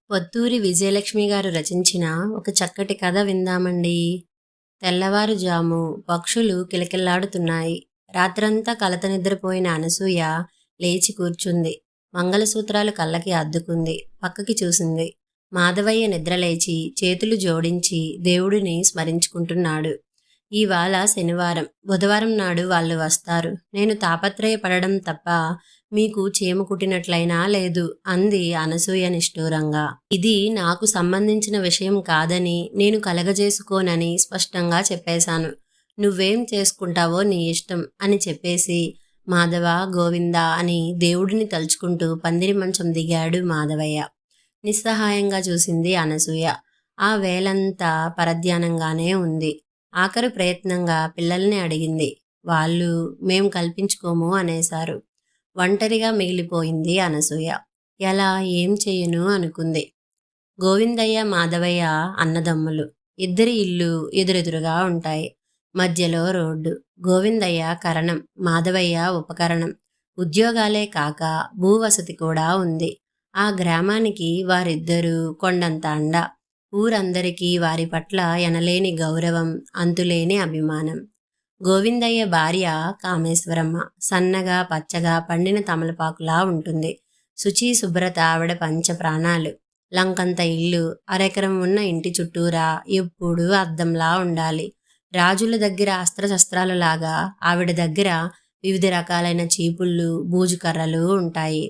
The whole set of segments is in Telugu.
పొత్తూరి విజయలక్ష్మి గారు రచించిన ఒక చక్కటి కథ విందామండి. తెల్లవారుజాము పక్షులు కిలకిల్లాడుతున్నాయి. రాత్రంతా కలత నిద్రపోయిన అనసూయ లేచి కూర్చుంది. మంగళసూత్రాలు కళ్ళకి అద్దుకుంది. పక్కకి చూసింది. మాధవయ్య నిద్రలేచి చేతులు జోడించి దేవుడిని స్మరించుకుంటున్నాడు. ఇవాళ శనివారం, బుధవారం నాడు వాళ్ళు వస్తారు. నేను తాపత్రయపడడం తప్ప మీకు చీమ కుట్టినట్లయినా లేదు అంది అనసూయ నిష్ఠూరంగా. ఇది నాకు సంబంధించిన విషయం కాదని, నేను కలగజేసుకోనని స్పష్టంగా చెప్పేశాను. నువ్వేం చేసుకుంటావో నీ ఇష్టం అని చెప్పేసి మాధవ గోవింద అని దేవుడిని తలుచుకుంటూ పందిరి మంచం దిగాడు మాధవయ్య. నిస్సహాయంగా చూసింది అనసూయ. ఆ వేలంతా పరధ్యానంగానే ఉంది. ఆఖరు ప్రయత్నంగా పిల్లల్ని అడిగింది. వాళ్ళు మేం కల్పించుకోము అనేశారు. ఒంటరిగా మిగిలిపోయింది అనసూయ. ఎలా ఏం చెయ్యను అనుకుంది. గోవిందయ్య మాధవయ్య అన్నదమ్ములు. ఇద్దరి ఇల్లు ఎదురెదురుగా ఉంటాయి. మధ్యలో రోడ్డు. గోవిందయ్య కరణం, మాధవయ్య ఉపకరణం. ఉద్యోగాలే కాక భూవసతి కూడా ఉంది. ఆ గ్రామానికి వారిద్దరూ కొండంత అండ. ఊరందరికీ వారి పట్ల ఎనలేని గౌరవం, అంతులేని అభిమానం. గోవిందయ్య భార్య కామేశ్వరమ్మ. సన్నగా పచ్చగా పండిన తమలపాకులా ఉంటుంది. శుచి శుభ్రత ఆవిడ పంచ ప్రాణాలు. లంకంత ఇల్లు, అరెకరం ఉన్న ఇంటి చుట్టూరా ఎప్పుడూ అద్దంలా ఉండాలి. రాజుల దగ్గర అస్త్రశస్త్రాలలాగా ఆవిడ దగ్గర వివిధ రకాలైన చీపుళ్ళు, బూజుకర్రలు ఉంటాయి.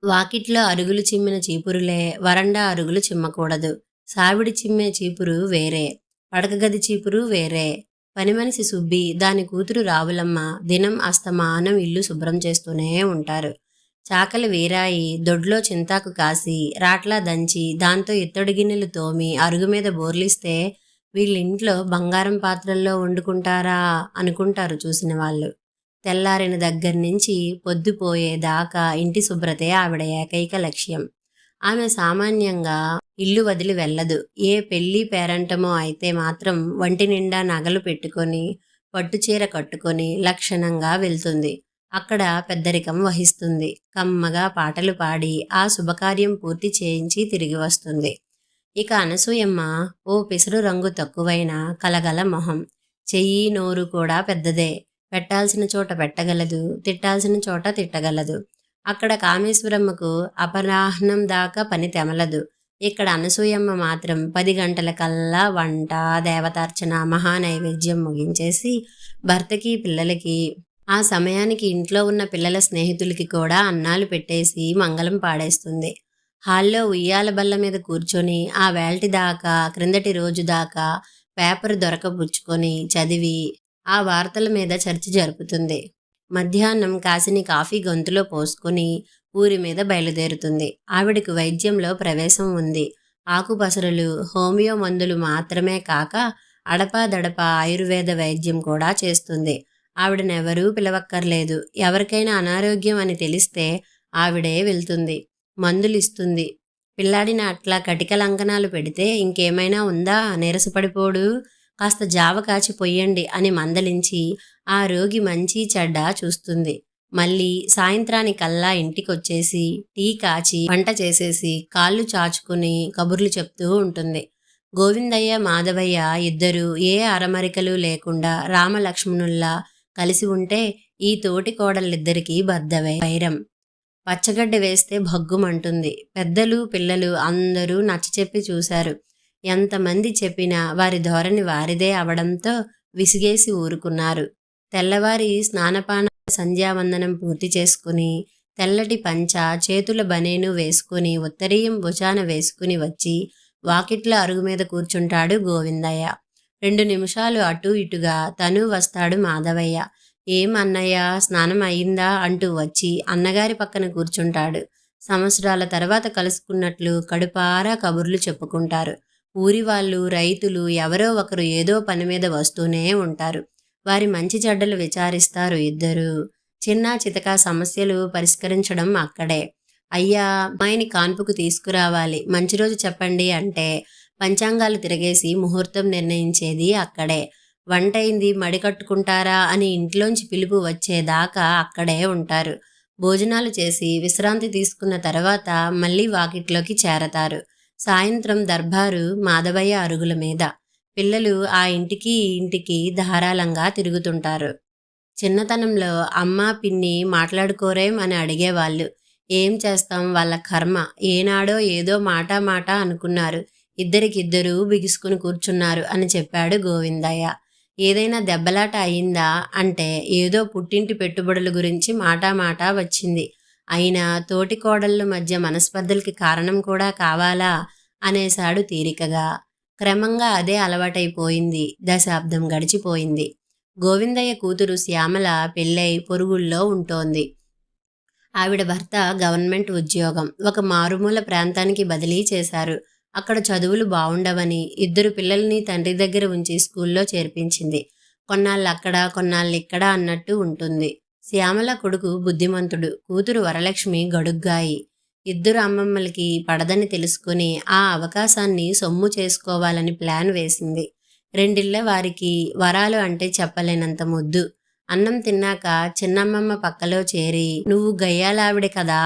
వాకిట్లో అరుగులు చిమ్మిన చీపురులే, వరండా అరుగులు చిమ్మకూడదు. సావిడి చిమ్మే చీపురు వేరే, పడకగది చీపురు వేరే. పనిమనిషి సుబ్బి, దాని కూతురు రావులమ్మ దినం అస్తమానం ఇల్లు శుభ్రం చేస్తూనే ఉంటారు. చాకలి వీరాయి దొడ్లో చింతాకు కాసి రాట్లా దంచి దాంతో ఇత్తడి గిన్నెలు తోమి అరుగు మీద బోర్లిస్తే వీళ్ళింట్లో బంగారం పాత్రల్లో వండుకుంటారా అనుకుంటారు చూసిన వాళ్ళు. తెల్లారిన దగ్గర నుంచి పొద్దుపోయేదాకా ఇంటి శుభ్రతే ఆవిడ ఏకైక లక్ష్యం. ఆమె సామాన్యంగా ఇల్లు వదిలి వెళ్ళదు. ఏ పెళ్లి పేరంటమో అయితే మాత్రం వంటి నిండా నగలు పెట్టుకొని పట్టుచీర కట్టుకొని లక్షణంగా వెళ్తుంది. అక్కడ పెద్దరికం వహిస్తుంది. కమ్మగా పాటలు పాడి ఆ శుభకార్యం పూర్తి చేయించి తిరిగి వస్తుంది. ఇక అనసూయమ్మ ఓ పిసరు రంగు తక్కువైన కలగల మొహం. చెయ్యి నోరు కూడా పెద్దదే. పెట్టాల్సిన చోట పెట్టగలదు, తిట్టాల్సిన చోట తిట్టగలదు. అక్కడ కామేశ్వరమ్మకు అపరాహ్నం దాకా పని తెమలదు. ఇక్కడ అనసూయమ్మ మాత్రం 10 గంటలకల్లా వంట, దేవతార్చన, మహానైవేద్యం ముగించేసి భర్తకి, పిల్లలకి, ఆ సమయానికి ఇంట్లో ఉన్న పిల్లల స్నేహితులకి కూడా అన్నాలు పెట్టేసి మంగళం పాడేస్తుంది. హాల్లో ఉయ్యాల బల్ల మీద కూర్చొని ఆ వేల్టి దాకా, క్రిందటి రోజు దాకా పేపర్ దొరకబుచ్చుకొని చదివి ఆ వార్తల మీద చర్చ జరుపుతుంది. మధ్యాహ్నం కాసిని కాఫీ గొంతులో పోసుకొని ఊరి మీద బయలుదేరుతుంది. ఆవిడకు వైద్యంలో ప్రవేశం ఉంది. ఆకుపసరులు, హోమియో మందులు మాత్రమే కాక అడపాదడపా ఆయుర్వేద వైద్యం కూడా చేస్తుంది. ఆవిడనెవరూ పిలవక్కర్లేదు. ఎవరికైనా అనారోగ్యం అని తెలిస్తే ఆవిడే వెళ్తుంది, మందులిస్తుంది. పిల్లాడిని అట్లా కటిక లంకనాలు పెడితే ఇంకేమైనా ఉందా నీరసపడిపోడు, కాస్త జావ కాచి పొయ్యండి అని మందలించి ఆ రోగి మంచి చెడ్డ చూస్తుంది. మళ్ళీ సాయంత్రానికల్లా ఇంటికొచ్చేసి టీ కాచి వంట చేసేసి కాళ్ళు చాచుకుని కబుర్లు చెప్తూ ఉంటుంది. గోవిందయ్య మాధవయ్య ఇద్దరూ ఏ అరమరికలు లేకుండా రామలక్ష్మణుల్లా కలిసి ఉంటే ఈ తోటి కోడళ్ళిద్దరికీ బద్దవే వైరం. పచ్చగడ్డ వేస్తే భగ్గుమంటుంది. పెద్దలు పిల్లలు అందరూ నచ్చచెప్పి చూశారు. ఎంతమంది చెప్పినా వారి ధోరణి వారిదే అవడంతో విసిగేసి ఊరుకున్నారు. తెల్లవారి స్నానపాన సంధ్యావందనం పూర్తి చేసుకుని తెల్లటి పంచ, చేతుల బనేను వేసుకుని ఉత్తరీయం భుజాన వేసుకుని వచ్చి వాకిట్లో అరుగు మీద కూర్చుంటాడు గోవిందయ్య. 2 నిమిషాలు అటూ ఇటుగా తను వస్తాడు మాధవయ్య. ఏం అన్నయ్య, స్నానం అయిందా అంటూ వచ్చి అన్నగారి పక్కన కూర్చుంటాడు. సంవత్సరాల తర్వాత కలుసుకున్నట్లు కడుపారా కబుర్లు చెప్పుకుంటారు. ఊరి వాళ్ళు, రైతులు ఎవరో ఒకరు ఏదో పని మీద వస్తూనే ఉంటారు. వారి మంచి చెడ్డలు విచారిస్తారు ఇద్దరూ. చిన్న చితకా సమస్యలు పరిష్కరించడం అక్కడే. అయ్యా, అమ్మాయిని కాన్పుకు తీసుకురావాలి, మంచి రోజు చెప్పండి అంటే పంచాంగాలు తిరగేసి ముహూర్తం నిర్ణయించేది అక్కడే. వంటైంది, మడి కట్టుకుంటారా అని ఇంట్లోంచి పిలుపు వచ్చేదాకా అక్కడే ఉంటారు. భోజనాలు చేసి విశ్రాంతి తీసుకున్న తర్వాత మళ్ళీ వాకిట్లోకి చేరతారు. సాయంత్రం దర్బారు మాధవయ్య అరుగుల మీద. పిల్లలు ఆ ఇంటికి ఈ ఇంటికి ధారాళంగా తిరుగుతుంటారు. చిన్నతనంలో అమ్మ, పిన్ని మాట్లాడుకోరేం అని అడిగేవాళ్ళు. ఏం చేస్తాం, వాళ్ళ కర్మ. ఏనాడో ఏదో మాట మాట అనుకున్నారు. ఇద్దరికిద్దరూ బిగుసుకుని కూర్చున్నారు అని చెప్పాడు గోవిందయ్య. ఏదైనా దెబ్బలాట అయిందా అంటే ఏదో పుట్టింటి పెట్టుబడుల గురించి మాటా మాటా వచ్చింది. అయినా తోటి కోడళ్ళ మధ్య మనస్పర్ధలకి కారణం కూడా కావాలా అనేశాడు తీరికగా. క్రమంగా అదే అలవాటైపోయింది. దశాబ్దం గడిచిపోయింది. గోవిందయ్య కూతురు శ్యామల పెళ్ళై పొరుగుల్లో ఉంటోంది. ఆవిడ భర్త గవర్నమెంట్ ఉద్యోగం. ఒక మారుమూల ప్రాంతానికి బదిలీ చేశారు. అక్కడ చదువులు బావుండవని ఇద్దరు పిల్లల్ని తండ్రి దగ్గర ఉంచి స్కూల్లో చేర్పించింది. కొన్నాళ్ళు అక్కడ, కొన్నాళ్ళు ఇక్కడ అన్నట్టు ఉంటుంది. శ్యామల కొడుకు బుద్ధిమంతుడు, కూతురు వరలక్ష్మి గడుగ్గాయి. ఇద్దరు అమ్మమ్మలకి పడదని తెలుసుకుని ఆ అవకాశాన్ని సొమ్ము చేసుకోవాలని ప్లాన్ వేసింది. రెండిళ్ళ వారికి వరాలు అంటే చెప్పలేనంత ముద్దు. అన్నం తిన్నాక చిన్నమ్మమ్మ పక్కలో చేరి, "నువ్వు గయ్యాలావిడే కదా,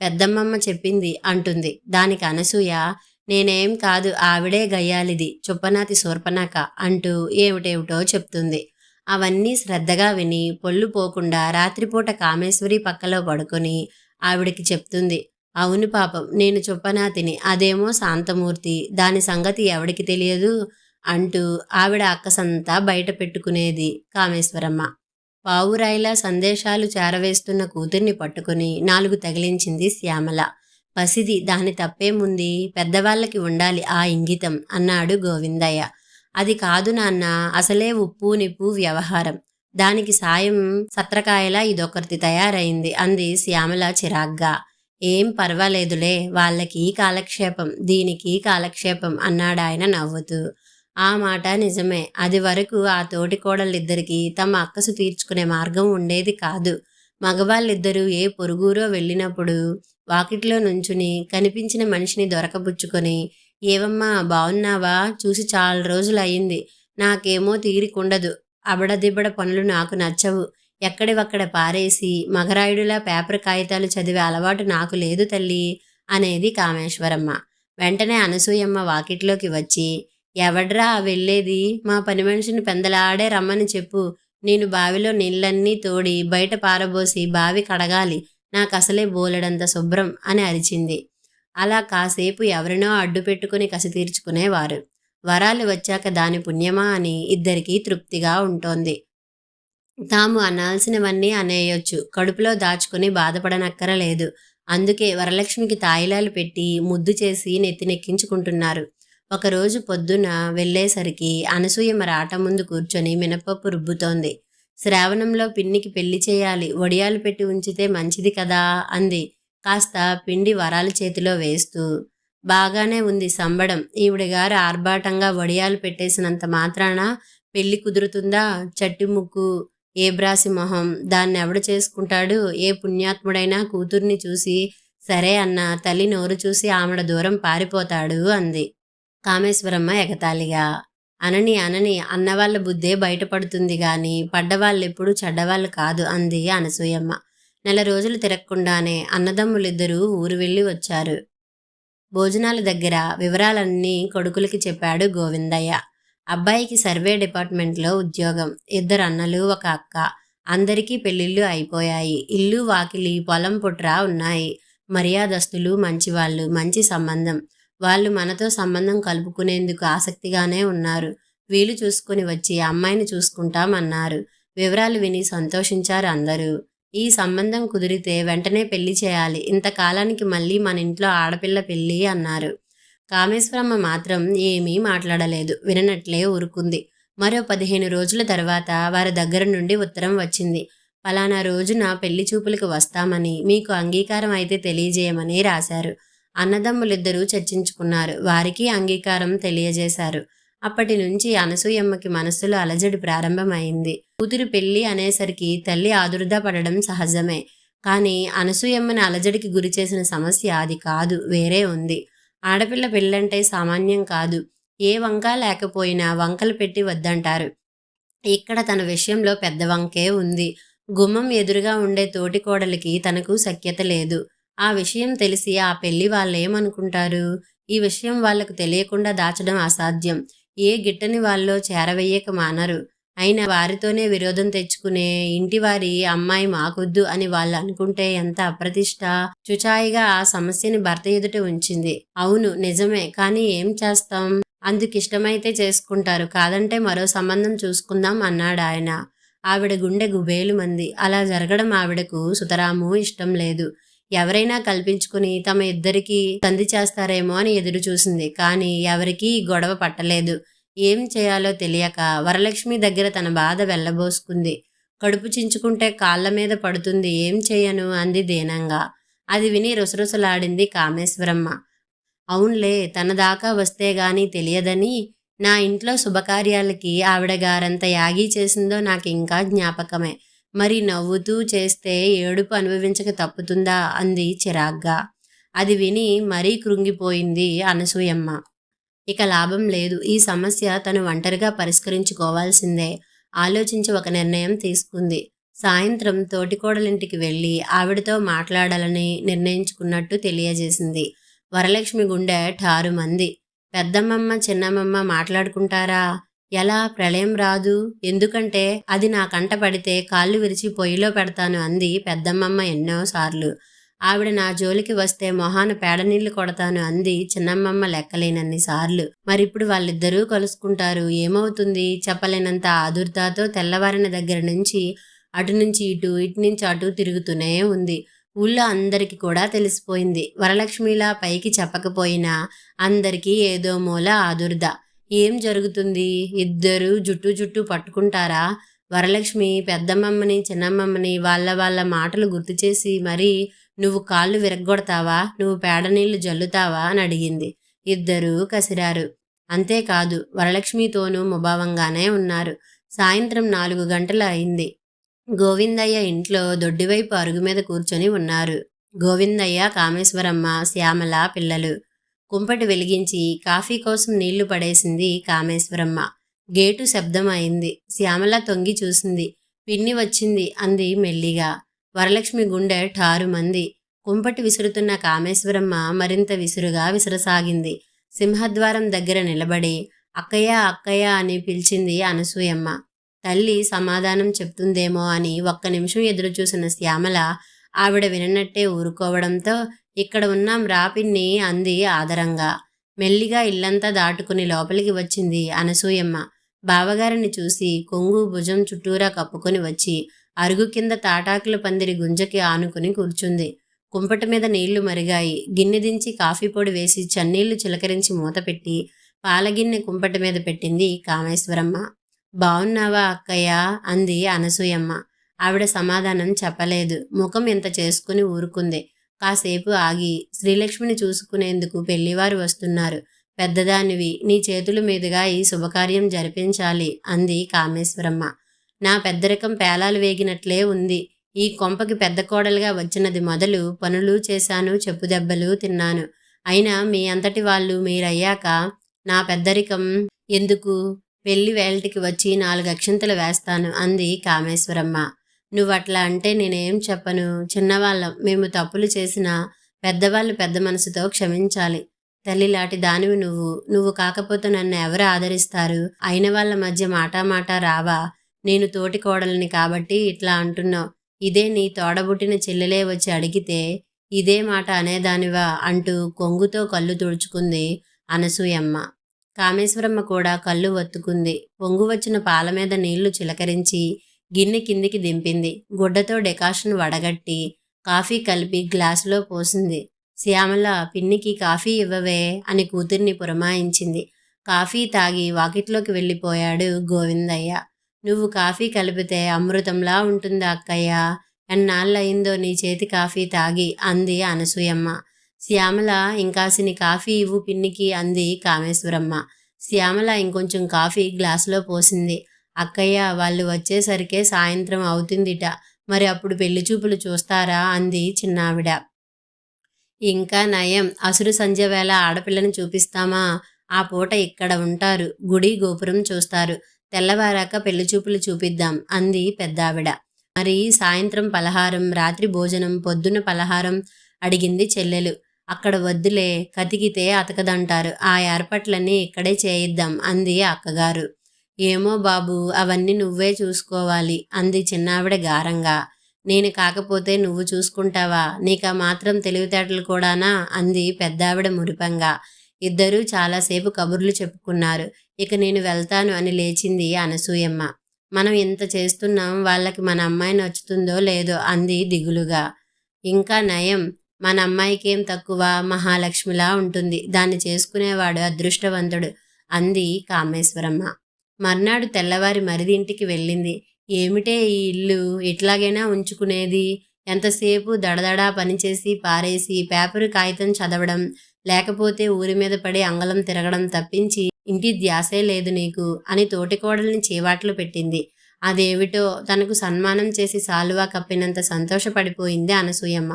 పెద్దమ్మమ్మ చెప్పింది" అంటుంది. దానికి అనసూయ, "నేనేం కాదు, ఆవిడే గయ్యాలిది, చుప్పనాతి శూర్పణఖ" అంటూ ఏమిటేమిటో చెప్తుంది. అవన్నీ శ్రద్ధగా విని పొల్లు పోకుండా రాత్రిపూట కామేశ్వరి పక్కలో పడుకొని ఆవిడికి చెప్తుంది. "అవును పాపం, నేను చుప్పనాతిని, అదేమో శాంతమూర్తి, దాని సంగతి ఎవడికి తెలియదు" అంటూ ఆవిడ అక్కసంతా బయట పెట్టుకునేది కామేశ్వరమ్మ. పావురాయిలా సందేశాలు చేరవేస్తున్న కూతుర్ని పట్టుకుని 4 తగిలించింది శ్యామల. "పసిది, దాని తప్పేముంది, పెద్దవాళ్ళకి ఉండాలి ఆ ఇంగితం" అన్నాడు గోవిందయ్య. "అది కాదు నాన్న, అసలే ఉప్పు నిప్పు వ్యవహారం. దానికి సాయం సత్రకాయలా ఇదొకరిది తయారైంది" అంది శ్యామల చిరాగ్గా. "ఏం పర్వాలేదులే, వాళ్ళకి కాలక్షేపం, దీనికి కాలక్షేపం" అన్నాడాయన నవ్వుతూ. ఆ మాట నిజమే. అది వరకు ఆ తోటి కోడళ్ళిద్దరికీ తమ అక్కసు తీర్చుకునే మార్గం ఉండేది కాదు. మగవాళ్ళిద్దరూ ఏ పొరుగురో వెళ్ళినప్పుడు వాకిట్లో నుంచుని కనిపించిన మనిషిని దొరకబుచ్చుకొని, "ఏవమ్మా, బావున్నావా, చూసి చాలా రోజులయ్యింది, నాకేమో తీరికుండదు, అబడదిబడ పనులు నాకు నచ్చవు, ఎక్కడివక్కడ పారేసి మగరాయుడులా పేపర్ కాగితాలు చదివే అలవాటు నాకు లేదు తల్లి" అనేది కామేశ్వరమ్మ. వెంటనే అనసూయమ్మ వాకిట్లోకి వచ్చి, "ఎవడ్రా వెళ్ళేది, మా పని మనిషిని పెందలాడే రమ్మని చెప్పు, నేను బావిలో నీళ్ళన్నీ తోడి బయట పారబోసి బావి కడగాలి, నాకసలే బోలెడంత శుభ్రం" అని అరిచింది. అలా కాసేపు ఎవరినో అడ్డు పెట్టుకుని కసి తీర్చుకునేవారు. వరాలు వచ్చాక దాని పుణ్యమా అని ఇద్దరికీ తృప్తిగా ఉంటోంది. తాము అనాల్సినవన్నీ అనేయొచ్చు, కడుపులో దాచుకుని బాధపడనక్కరలేదు. అందుకే వరలక్ష్మికి తాయిలాలు పెట్టి ముద్దు చేసి నెత్తినెక్కించుకుంటున్నారు. ఒకరోజు పొద్దున వెళ్ళేసరికి అనసూయమ్మ రాట ముందు కూర్చొని మినపప్పు రుబ్బుతోంది. "శ్రావణంలో పిన్నికి పెళ్లి చేయాలి, వడియాలు పెట్టి ఉంచితే మంచిది కదా" అంది కాస్త పిండి వరాలు చేతిలో వేస్తూ. "బాగానే ఉంది సంబడం, ఈవిడగారు ఆర్భాటంగా వడియాలు పెట్టేసినంత మాత్రాన పెళ్లి కుదురుతుందా? చట్టి ముక్కు, ఏ బ్రాసి మొహం, దాన్నెవడు చేసుకుంటాడు? ఏ పుణ్యాత్ముడైనా కూతుర్ని చూసి సరే అన్న తల్లి నోరు చూసి ఆమెడ దూరం పారిపోతాడు" అంది కామేశ్వరమ్మ ఎగతాళిగా. "అనని అనని, అన్నవాళ్ళ బుద్ధే బయటపడుతుంది గాని పడ్డవాళ్ళెప్పుడూ చెడ్డవాళ్ళు కాదు" అంది అనసూయమ్మ. నెల రోజులు తిరగకుండానే అన్నదమ్ములిద్దరూ ఊరు వెళ్ళి వచ్చారు. భోజనాల దగ్గర వివరాలన్నీ కొడుకులకి చెప్పాడు గోవిందయ్య. అబ్బాయికి సర్వే డిపార్ట్మెంట్లో ఉద్యోగం, 2 అన్నలు, 1 అక్క. అందరికీ పెళ్ళిళ్ళు అయిపోయాయి. ఇల్లు వాకిలి పొలం పుట్రా ఉన్నాయి. మర్యాదస్తులు, మంచివాళ్ళు, మంచి సంబంధం. వాళ్ళు మనతో సంబంధం కలుపుకునేందుకు ఆసక్తిగానే ఉన్నారు. వీలు చూసుకుని వచ్చి అమ్మాయిని చూసుకుంటామన్నారు. వివరాలు విని సంతోషించారు అందరూ. "ఈ సంబంధం కుదిరితే వెంటనే పెళ్లి చేయాలి, ఇంతకాలానికి మళ్ళీ మన ఇంట్లో ఆడపిల్ల పెళ్ళి" అన్నారు. కామేశ్వరమ్మ మాత్రం ఏమీ మాట్లాడలేదు, విననట్లే ఊరుకుంది. మరో 15 రోజుల తర్వాత వారి దగ్గర నుండి ఉత్తరం వచ్చింది. "ఫలానా రోజున పెళ్లి చూపులకు వస్తామని, మీకు అంగీకారం అయితే తెలియజేయమని" రాశారు. అన్నదమ్ములిద్దరూ చర్చించుకున్నారు. వారికి అంగీకారం తెలియజేశారు. అప్పటి నుంచి అనసూయమ్మకి మనస్సులో అలజడి ప్రారంభమైంది. కూతురు పెళ్లి అనేసరికి తల్లి ఆదుర్దా పడడం సహజమే. కానీ అనసూయమ్మని అలజడికి గురిచేసిన సమస్య అది కాదు, వేరే ఉంది. ఆడపిల్ల పెళ్ళంటే సామాన్యం కాదు. ఏ వంక లేకపోయినా వంకలు పెట్టి వద్దంటారు. ఇక్కడ తన విషయంలో పెద్ద వంకే ఉంది. గుమ్మం ఎదురుగా ఉండే తోటి కోడలికి తనకు సఖ్యత లేదు. ఆ విషయం తెలిసి ఆ పెళ్లి వాళ్ళేమనుకుంటారు? ఈ విషయం వాళ్లకు తెలియకుండా దాచడం అసాధ్యం. ఏ గిట్టని వాళ్ళో చేరవేయక మానరు. అయినా వారితోనే విరోధం తెచ్చుకునే ఇంటివారి అమ్మాయి మాకొద్దు అని వాళ్ళు అనుకుంటే ఎంత అప్రతిష్ట. చుచాయిగా ఆ సమస్యని భర్త ఎదుట ఉంచింది. అవును నిజమే, కానీ ఏం చేస్తాం? అందుకిష్టమైతే చేసుకుంటారు, కాదంటే మరో సంబంధం చూసుకుందాం అన్నాడాయన. ఆవిడ గుండె గుబేలుమంది. అలా జరగడం ఆవిడకు సుతరాము ఇష్టం లేదు. ఎవరైనా కల్పించుకుని తమ ఇద్దరికీ సంధి చేస్తారేమో అని ఎదురు చూసింది. కానీ ఎవరికీ గొడవ పట్టలేదు. ఏం చేయాలో తెలియక వరలక్ష్మి దగ్గర తన బాధ వెళ్ళబోసుకుంది. కడుపు చించుకుంటే కాళ్ళ మీద పడుతుంది, ఏం చేయను అంది దీనంగా. అది విని రుసరుసలాడింది కామేశ్వరమ్మ. అవునులే, తన దాకా వస్తే గాని తెలియదని నా ఇంట్లో శుభకార్యాలకి ఆవిడ గారంత యాగీ చేసిందో నాకు ఇంకా జ్ఞాపకమే. మరి నవ్వుతూ చేస్తే ఏడుపు అనుభవించక తప్పుతుందా అంది చిరాగ్గా. అది విని మరీ కృంగిపోయింది అనసూయమ్మ. ఇక లాభం లేదు, ఈ సమస్య తను ఒంటరిగా పరిష్కరించుకోవాల్సిందే ఆలోచించి ఒక నిర్ణయం తీసుకుంది. సాయంత్రం తోటికోడలింటికి వెళ్ళి ఆవిడతో మాట్లాడాలని నిర్ణయించుకున్నట్టు తెలియజేసింది. వరలక్ష్మి గుండె ఠారుమంది. పెద్దమ్మమ్మ చిన్నమ్మమ్మ మాట్లాడుకుంటారా? ఎలా? ప్రళయం రాదు. ఎందుకంటే అది నా కంట పడితే కాళ్ళు విరిచి పొయ్యిలో పెడతాను అంది పెద్దమ్మమ్మ ఎన్నోసార్లు. ఆవిడ నా జోలికి వస్తే మొహాన పేడనీళ్లు కొడతాను అంది చిన్నమ్మమ్మ లెక్కలేనన్ని సార్లు. మరిప్పుడు వాళ్ళిద్దరూ కలుసుకుంటారు, ఏమవుతుంది? చెప్పలేనంత ఆదుర్దాతో తెల్లవారిన దగ్గర నుంచి అటు నుంచి ఇటు, ఇటు నుంచి అటు తిరుగుతూనే ఉంది. ఊళ్ళో అందరికీ కూడా తెలిసిపోయింది. వరలక్ష్మిలా పైకి చెప్పకపోయినా అందరికీ ఏదో మూల ఆదుర్ద. ఏం జరుగుతుంది? ఇద్దరు జుట్టు పట్టుకుంటారా? వరలక్ష్మి పెద్దమ్మమ్మని చిన్నమ్మమ్మని వాళ్ళ మాటలు గుర్తు చేసి మరీ నువ్వు కాళ్ళు విరగ్గొడతావా, నువ్వు పేడనీళ్లు జల్లుతావా అని అడిగింది. ఇద్దరూ కసిరారు. అంతేకాదు వరలక్ష్మితోనూ ముభావంగానే ఉన్నారు. సాయంత్రం 4 గంటలు అయింది. గోవిందయ్య ఇంట్లో దొడ్డివైపు అరుగు మీద కూర్చొని ఉన్నారు. గోవిందయ్య, కామేశ్వరమ్మ, శ్యామల పిల్లలు. కుంపటి వెలిగించి కాఫీ కోసం నీళ్లు పడేసింది కామేశ్వరమ్మ. గేటు శబ్దం అయింది. శ్యామల తొంగి చూసింది. పిన్ని వచ్చింది అంది మెల్లిగా. వరలక్ష్మి గుండె ఠారుమంది. కుంపటి విసురుతున్న కామేశ్వరమ్మ మరింత విసురుగా విసరసాగింది. సింహద్వారం దగ్గర నిలబడి అక్కయ్య అక్కయ్య అని పిలిచింది అనసూయమ్మ. తల్లి సమాధానం చెప్తుందేమో అని ఒక్క నిమిషం ఎదురుచూసిన శ్యామల ఆవిడ విననట్టే ఊరుకోవడంతో ఇక్కడ ఉన్నాం రా పిన్ని అంది ఆదరంగా. మెల్లిగా ఇల్లంతా దాటుకుని లోపలికి వచ్చింది అనసూయమ్మ. బావగారిని చూసి కొంగు భుజం చుట్టూరా కప్పుకొని వచ్చి అరుగు కింద తాటాకుల పందిరి గుంజకి ఆనుకుని కూర్చుంది. కుంపటి మీద నీళ్లు మరిగాయి. గిన్నె దించి కాఫీ పొడి వేసి చన్నీళ్లు చిలకరించి మూతపెట్టి పాలగిన్నె కుంపటి మీద పెట్టింది కామేశ్వరమ్మ. బావున్నావా అక్కయ్య అంది అనసూయమ్మ. ఆవిడ సమాధానం చెప్పలేదు. ముఖం ఇంత చేసుకుని ఊరుకుంది. కాసేపు ఆగి శ్రీలక్ష్మిని చూసుకునేందుకు పెళ్లివారు వస్తున్నారు. పెద్దదానివి, నీ చేతుల మీదుగా ఈ శుభకార్యం జరిపించాలి అంది కామేశ్వరమ్మ. నా పెద్దరికం పేలాలు వేగినట్లే ఉంది. ఈ కొంపకి పెద్ద కోడలుగా వచ్చినది మొదలు పనులు చేశాను, చెప్పుదెబ్బలు తిన్నాను. అయినా మీ అంతటి వాళ్ళు మీరయ్యాక నా పెద్దరికం ఎందుకు? పెళ్లి వేల్టికి వచ్చి 4 అక్షింతలు వేస్తాను అంది కామేశ్వరమ్మ. నువ్వట్లా అంటే నేనేం చెప్పను. చిన్నవాళ్ళం, మేము తప్పులు చేసినా పెద్దవాళ్ళు పెద్ద మనసుతో క్షమించాలి. తల్లిలాంటి దానివి నువ్వు కాకపోతే నన్ను ఎవరు ఆదరిస్తారు? అయిన వాళ్ళ మధ్య మాటా రావా? నేను తోటి కోడలిని కాబట్టి ఇట్లా అంటున్నావు. ఇదే నీ తోడబుట్టిన చెల్లెలే వచ్చి అడిగితే ఇదే మాట అనేదానివా అంటూ కొంగుతో కళ్ళు తుడుచుకుంది అనసూయమ్మ. కామేశ్వరమ్మ కూడా కళ్ళు ఒత్తుకుంది. పొంగు వచ్చిన పాల మీద నీళ్లు చిలకరించి గిన్నె కిందికి దింపింది. గుడ్డతో డెకాషన్ వడగట్టి కాఫీ కలిపి గ్లాసులో పోసింది. శ్యామల, పిన్నికి కాఫీ ఇవ్వవే అని కూతుర్ని పురమాయించింది. కాఫీ తాగి వాకిట్లోకి వెళ్ళిపోయాడు గోవిందయ్య. నువ్వు కాఫీ కలిపితే అమృతంలా ఉంటుంది అక్కయ్య. ఎన్నాళ్ళయిందో నీ చేతి కాఫీ తాగి అంది అనసూయమ్మ. శ్యామల, ఇంకాసిని కాఫీ ఇవ్వు పిన్నికి అంది కామేశ్వరమ్మ. శ్యామల ఇంకొంచెం కాఫీ గ్లాసులో పోసింది. అక్కయ్య, వాళ్ళు వచ్చేసరికే సాయంత్రం అవుతుందిట. మరి అప్పుడు పెళ్లి చూపులు చూస్తారా అంది చిన్నావిడ. ఇంకా నయం, అసురు సంధ్య వేళ ఆడపిల్లని చూపిస్తామా? ఆ పూట ఇక్కడ ఉంటారు, గుడి గోపురం చూస్తారు. తెల్లవారాక పెళ్లి చూపులు చూపిద్దాం అంది పెద్దావిడ. మరి సాయంత్రం పలహారం, రాత్రి భోజనం, పొద్దున్న పలహారం అడిగింది చెల్లెలు. అక్కడ వద్దులే, కతికితే అతకదంటారు. ఆ ఏర్పాట్లన్నీ ఇక్కడే చేయిద్దాం అంది అక్కగారు. ఏమో బాబు, అవన్నీ నువ్వే చూసుకోవాలి అంది చిన్నావిడ గారంగా. నేను కాకపోతే నువ్వు చూసుకుంటావా? నీకా మాత్రం తెలివితేటలు కూడానా అంది పెద్దావిడ మురిపంగా. ఇద్దరూ చాలాసేపు కబుర్లు చెప్పుకున్నారు. ఇక నేను వెళ్తాను అని లేచింది అనసూయమ్మ. మనం ఇంత చేస్తున్నాం, వాళ్ళకి మన అమ్మాయి నచ్చుతుందో లేదో అంది దిగులుగా. ఇంకా నయం, మన అమ్మాయికేం తక్కువ, మహాలక్ష్మిలా ఉంటుంది, దాన్ని చేసుకునేవాడు అదృష్టవంతుడు అంది కామేశ్వరమ్మ. మర్నాడు తెల్లవారి మరిదింటికి వెళ్ళింది. ఏమిటే ఈ ఇల్లు ఇట్లాగైనా ఉంచుకునేది? ఎంతసేపు దడదడా పనిచేసి పారేసి పేపరు కాగితం చదవడం, లేకపోతే ఊరి మీద పడి అంగళం తిరగడం తప్పించి ఇంటి ధ్యాసే లేదు నీకు అని తోటికోడల్ని చీవాట్లు పెట్టింది. అదేమిటో తనకు సన్మానం చేసి శాలువా కప్పినంత సంతోషపడిపోయింది అనసూయమ్మ.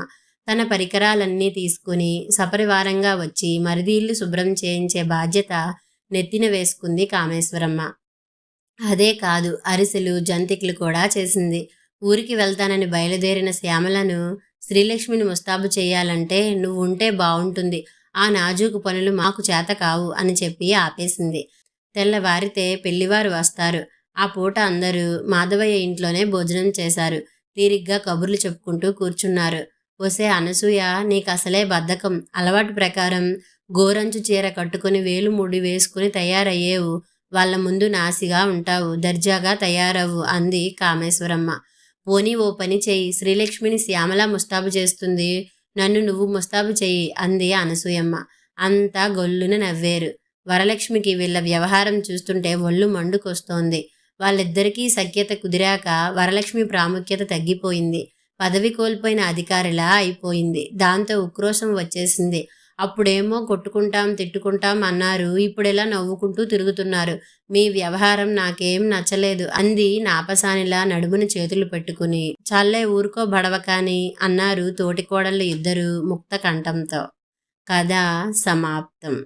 తన పరికరాలన్నీ తీసుకుని సపరివారంగా వచ్చి మరిది ఇల్లు శుభ్రం చేయించే బాధ్యత నెత్తిన వేసుకుంది కామేశ్వరమ్మ. అదే కాదు, అరిసెలు జంతికలు కూడా చేసింది. ఊరికి వెళ్తానని బయలుదేరిన శ్యామలను శ్రీలక్ష్మిని ముస్తాబు చేయాలంటే నువ్వు ఉంటే బావుంటుంది, ఆ నాజూకు పనులు మాకు చేత కావు అని చెప్పి ఆపేసింది. తెల్లవారితే పెళ్లివారు వస్తారు. ఆ పూట అందరూ మాధవయ్య ఇంట్లోనే భోజనం చేశారు. తీరిగ్గా కబుర్లు చెప్పుకుంటూ కూర్చున్నారు. ఒసే అనసూయ, నీకసలే బద్ధకం. అలవాటు ప్రకారం గోరంచు చీర కట్టుకుని వేలు ముడి వేసుకుని తయారయ్యేవు. వాళ్ళ ముందు నాసిగా ఉంటావు, దర్జాగా తయారవు అంది కామేశ్వరమ్మ. పోనీ ఓ పని చెయ్యి, శ్రీలక్ష్మిని శ్యామల ముస్తాబు చేస్తుంది, నన్ను నువ్వు ముస్తాబు చెయ్యి అంది అనసూయమ్మ. అంతా గొల్లున నవ్వేరు. వరలక్ష్మికి వీళ్ళ వ్యవహారం చూస్తుంటే ఒళ్ళు మండుకొస్తోంది. వాళ్ళిద్దరికీ సఖ్యత కుదిరాక వరలక్ష్మి ప్రాముఖ్యత తగ్గిపోయింది. పదవి కోల్పోయిన అధికారిలా అయిపోయింది. దాంతో ఉక్రోషం వచ్చేసింది. అప్పుడేమో కొట్టుకుంటాం తిట్టుకుంటాం అన్నారు, ఇప్పుడెలా నవ్వుకుంటూ తిరుగుతున్నారు. మీ వ్యవహారం నాకేం నచ్చలేదు అంది నాపసానిలా నడుమున చేతులు పెట్టుకుని. చాలే ఊరుకో బడవకాని అన్నారు తోటికోడళ్ళు ఇద్దరూ ముక్త కంఠంతో. కథ సమాప్తం.